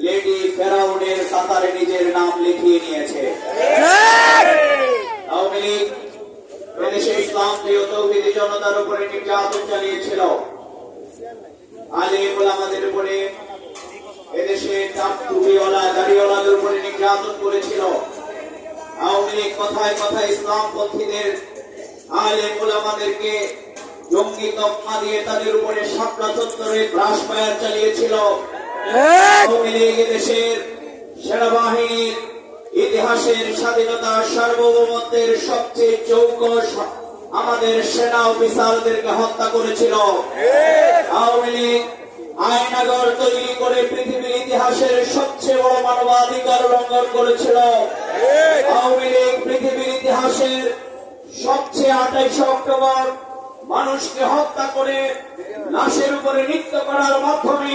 Lady ফেরাউনের কাতারে নিজের নাম লিখিয়ে নিয়েছে। আওয়ামী লীগ এদেশে ইসলাম প্রিয় তৌহিদি জনতার উপরে নির্যাতন চালিয়েছিল। আলেম ওলামাদের উপরে, এদেশে টুপিওয়ালা দাড়িওয়ালাদের উপরে নির্যাতন করেছিল। আওয়ামী লীগ কথায় কথায় ইসলামপন্থীদের আলেম ওলামাদেরকে জঙ্গি তকমা দিয়ে তাদের উপরে শাপলা চত্বরে ব্রাশ ফায়ার চালিয়েছিল। আওয়ামী লীগ এদেশের সেনাবাহিনীর ইতিহাসের স্বাধীনতা সার্বভৌমত্বের সবচেয়ে চৌকস আমাদের সেনা অফিসারদেরকে হত্যা করেছিল। আওয়ামী লীগ আয়নাগর তৈরি করে পৃথিবীর ইতিহাসের সবচেয়ে বড় মানবাধিকার লঙ্ঘন করেছিল। আওয়ামী লীগ পৃথিবীর ইতিহাসের সবচেয়ে 28 অক্টোবর মানুষকে হত্যা করে লাশের উপরে নৃত্য করার মাধ্যমে